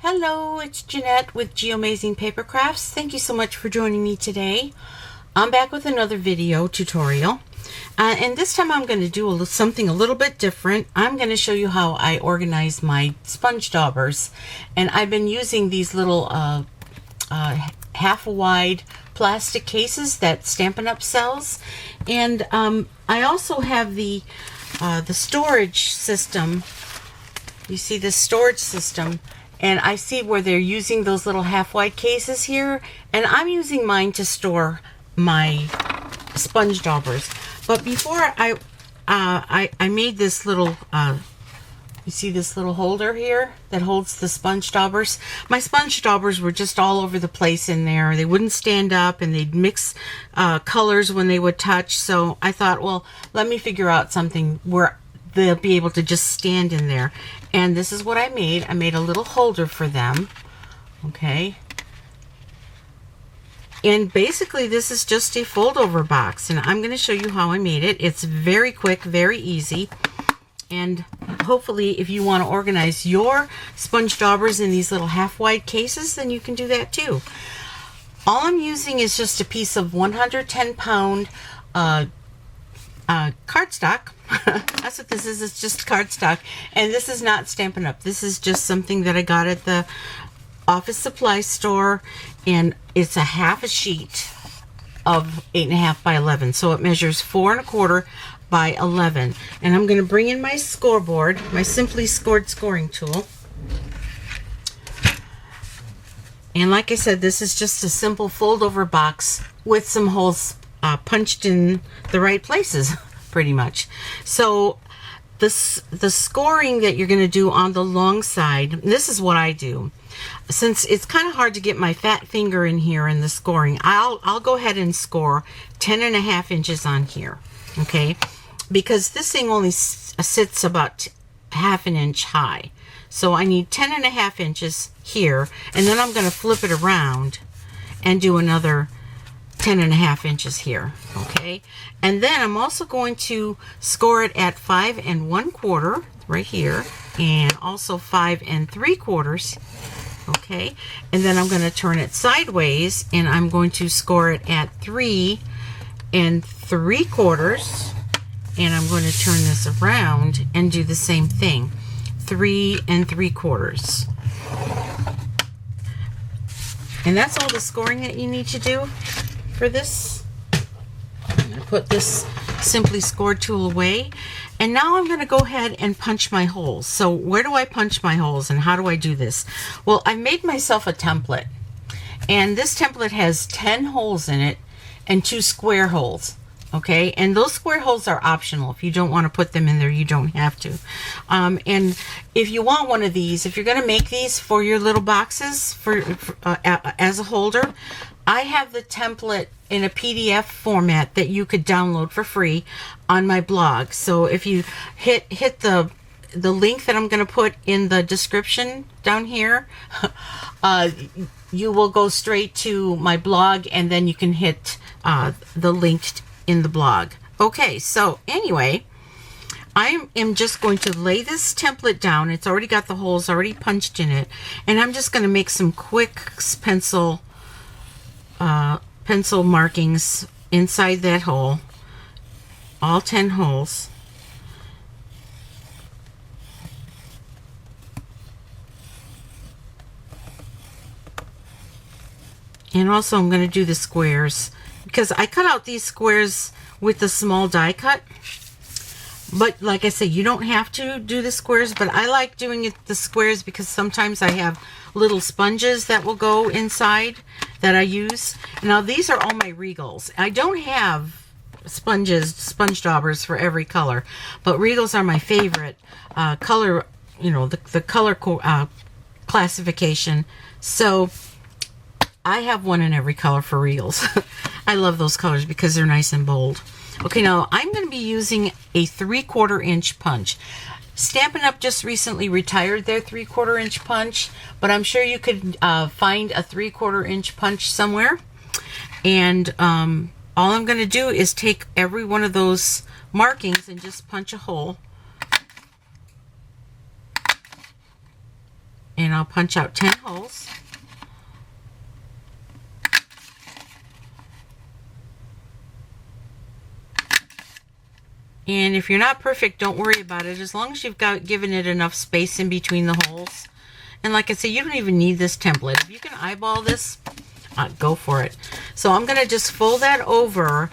Hello, it's Jeanette with Geomazing Paper Crafts. Thank you so much for joining me today. I'm back with another video tutorial. And this time I'm going to do something a little bit different. I'm going to show you how I organize my sponge daubers. And I've been using these little half-wide plastic cases that Stampin' Up sells. And I also have the storage system. You see the storage system. And I see where they're using those little half-wide cases here. And I'm using mine to store my sponge daubers. But before I made this little, you see this little holder here that holds the sponge daubers. My sponge daubers were just all over the place in there. They wouldn't stand up and they'd mix colors when they would touch. So I thought, well, let me figure out something where they'll be able to just stand in there. And this is what I made. I made a little holder for them. Okay. And basically this is just a fold over box, and I'm going to show you how I made it. It's very quick, very easy. And hopefully if you want to organize your sponge daubers in these little half-wide cases, then you can do that too. All I'm using is just a piece of 110-pound cardstock. That's what this is. It's just cardstock, and this is not Stampin' Up. This is just something that I got at the office supply store, and it's a half a sheet of 8.5 by 11, so it measures 4 1/4 by 11. And I'm going to bring in my scoreboard, my Simply Scored scoring tool. And like I said, this is just a simple fold over box with some holes punched in the right places, pretty much. So the scoring that you're going to do on the long side, this is what I do. Since it's kind of hard to get my fat finger in here in the scoring, I'll go ahead and score 10.5 inches on here, okay? Because this thing only sits about half an inch high. So I need 10.5 inches here, and then I'm going to flip it around and do another 10.5 inches here, okay? And then I'm also going to score it at 5 1/4 right here, and also 5 3/4, okay? And then I'm going to turn it sideways, and I'm going to score it at 3 3/4, and I'm going to turn this around and do the same thing, 3 3/4. And that's all the scoring that you need to do for this. I'm going to put this Simply Scored tool away, and now I'm going to go ahead and punch my holes. So where do I punch my holes, and how do I do this? Well, I made myself a template, and this template has 10 holes in it and 2 square holes, okay? And those square holes are optional. If you don't want to put them in there, you don't have to. And if you want one of these, if you're going to make these for your little boxes as a holder, I have the template in a PDF format that you could download for free on my blog. So if you hit the link that I'm going to put in the description down here, you will go straight to my blog, and then you can hit the link in the blog. Okay, so anyway, I am just going to lay this template down. It's already got the holes already punched in it, and I'm just going to make some quick pencil markings inside that hole, all 10 holes. And also I'm going to do the squares, because I cut out these squares with the small die cut. But like I said, you don't have to do the squares, but I like doing the squares because sometimes I have little sponges that will go inside that I use. Now these are all my Regals. I don't have sponge daubers for every color, but Regals are my favorite color, you know, the color classification. So I have one in every color for Regals. I love those colors because they're nice and bold. Okay, now I'm going to be using a 3/4 inch punch. Stampin' Up just recently retired their 3/4 inch punch, but I'm sure you could find a 3/4 inch punch somewhere. And all I'm going to do is take every one of those markings and just punch a hole and I'll punch out 10 holes. And if you're not perfect, don't worry about it, as long as you've given it enough space in between the holes. And like I say, you don't even need this template. If you can eyeball this, go for it. So I'm going to just fold that over,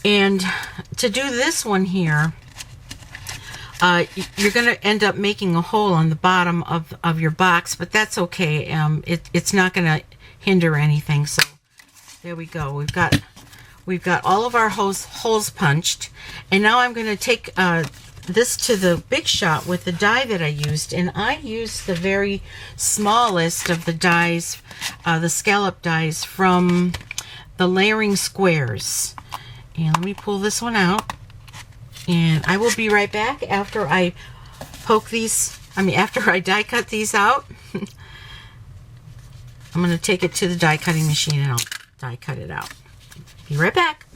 and to do this one here, you're going to end up making a hole on the bottom of your box, but that's okay. It's not going to hinder anything. So there we go. We've got all of our holes punched, and now I'm going to take this to the big shot with the die that I used, and I used the very smallest of the dies, the scallop dies from the layering squares. And let me pull this one out, and I will be right back after I after I die cut these out. I'm going to take it to the die cutting machine and I'll die cut it out. Be right back.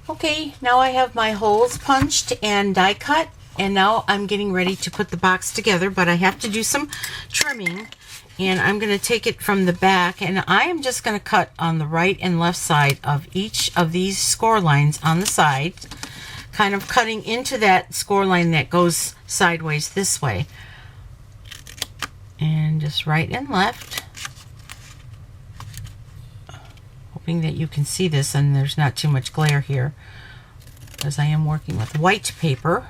Okay, now I have my holes punched and die cut, and now I'm getting ready to put the box together, but I have to do some trimming, and I'm going to take it from the back, and I am just going to cut on the right and left side of each of these score lines on the side, kind of cutting into that score line that goes sideways this way, and just right and left, hoping that you can see this and there's not too much glare here, as I am working with white paper.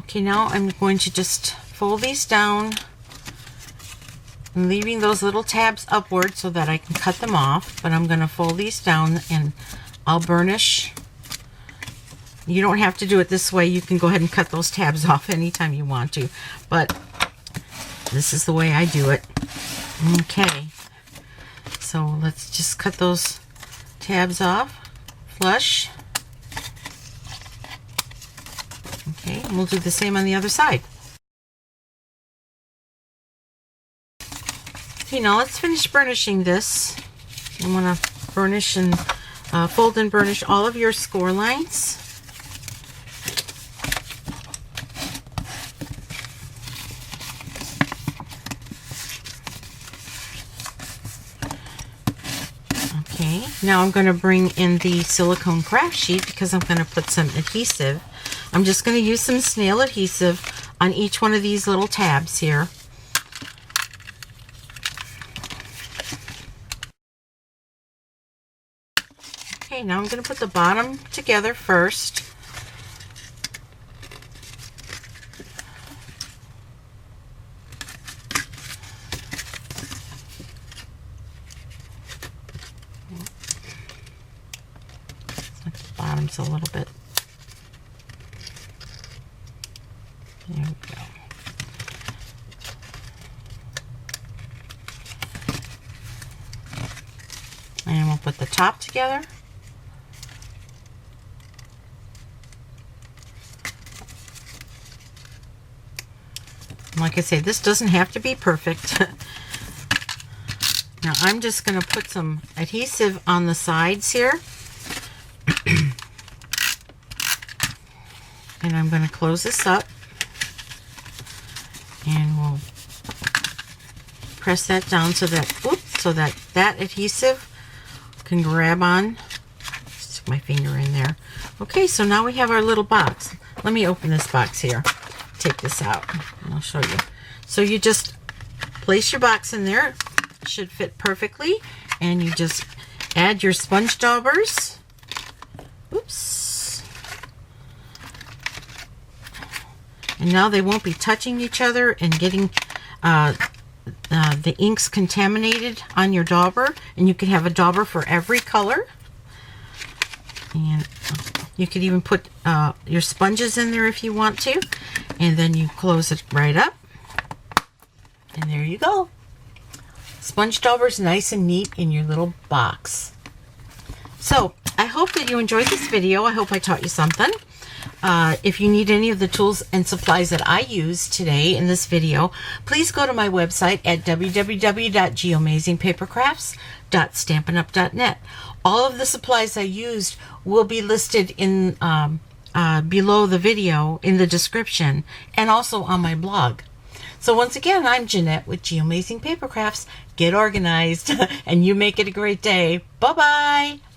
Okay, now I'm going to just fold these down, and leaving those little tabs upward so that I can cut them off, but I'm going to fold these down and I'll burnish. You don't have to do it this way. You can go ahead and cut those tabs off anytime you want to, but this is the way I do it. Okay, so let's just cut those tabs off flush. Okay, and we'll do the same on the other side. Okay, now let's finish burnishing this. I'm going to burnish and fold and burnish all of your score lines. Okay, now I'm going to bring in the silicone craft sheet because I'm going to put some adhesive. I'm just going to use some snail adhesive on each one of these little tabs here. Okay, now I'm going to put the bottom together first. Like the bottom's a little bit. There we go. And we'll put the top together. Like I say, this doesn't have to be perfect. Now I'm just going to put some adhesive on the sides here. And I'm going to close this up. And we'll press that down so that that adhesive can grab on. Stick my finger in there. Okay, so now we have our little box. Let me open this box here. Take this out and I'll show you. So you just place your box in there. It should fit perfectly, and you just add your sponge daubers. Oops. And now they won't be touching each other and getting the inks contaminated on your dauber. And you can have a dauber for every color. And you could even put your sponges in there if you want to. And then you close it right up. And there you go. sponge daubers nice and neat in your little box. So I hope that you enjoyed this video. I hope I taught you something. If you need any of the tools and supplies that I used today in this video, please go to my website at www.geamazingpapercrafts.stampinup.net. All of the supplies I used will be listed in below the video in the description and also on my blog. So once again, I'm Jeanette with Amazing Paper Crafts. Get organized and you make it a great day. Bye-bye.